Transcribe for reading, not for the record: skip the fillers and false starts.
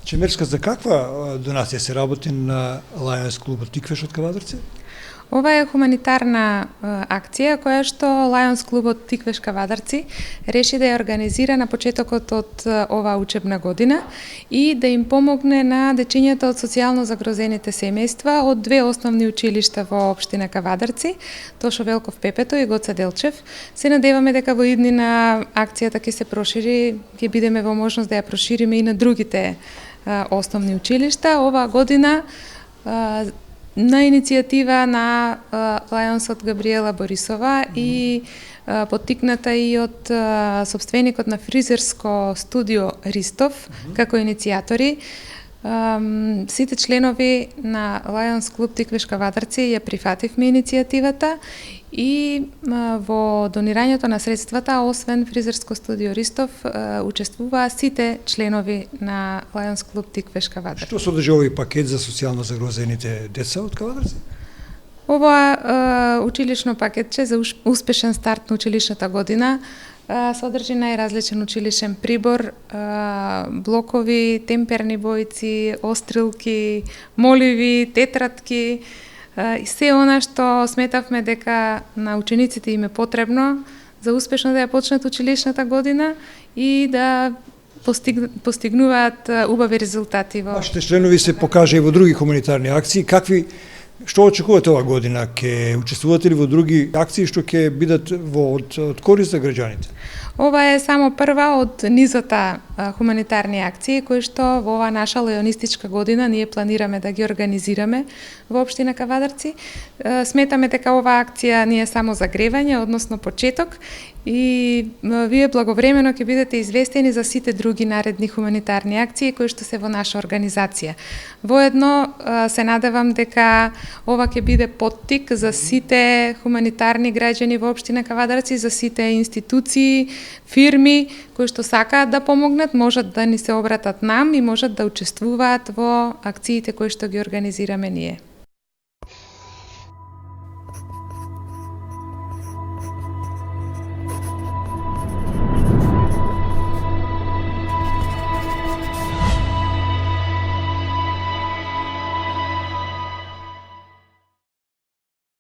Чемерска, за каква донација се работи на Lions клубот Тиквеш од Кавадарци? Ова е хуманитарна акција која што Lions клубот Тиквеш Кавадарци реши да ја организира на почетокот од оваа учебна година и да им помогне на дечињата од социјално загрозените семејства од две основни училишта во општина Кавадарци, Тошо Велков Пепето и Гоце Делчев. Се надеваме дека во иднина акцијата ќе се прошири, ќе бидеме во можност да ја прошириме и на другите основни училишта. Оваа година на иницијатива на Lions од Габриела Борисова и поттикната и од сопственикот на фризерско студио Ристов како иницијатори, сите членови на Lions клуб Тиквеш Кавадарци ја прифативме иницијативата и во донирањето на средствата, освен фризерско студио Ристов, учествуваа сите членови на Lions клуб Тиквеш Кавадарци. Што содржи овој пакет за социјално загрозените деца од Кавадарци? Ова училишно пакетче за успешен старт на училишната година содржи најразличен училишен прибор, блокови, темперни бојци, острилки, моливи, тетратки и се она што сметавме дека на учениците им е потребно за успешно да ја почнат училишната година и да постигнуваат убави резултати во... Вашите членови се покажа и во други хуманитарни акции. Што очекувате оваа година? Ке учествувате ли во други акции што ќе бидат од корист за граѓаните? Ова е само прва од низота хуманитарни акции кои што во оваа наша леонистичка година ние планираме да ги организираме во општина Кавадарци. Сметаме дека оваа акција не е само загревање, односно почеток, и вие благовремено ќе бидете известени за сите други наредни хуманитарни акции кои што се во наша организација. Воедно се надевам дека ова ќе биде поттик за сите хуманитарни граѓани во општина Кавадарци, за сите институции, фирми кои што сакаат да помогнат, можат да ни се обратат нам и можат да учествуваат во акциите кои што ги организираме ние.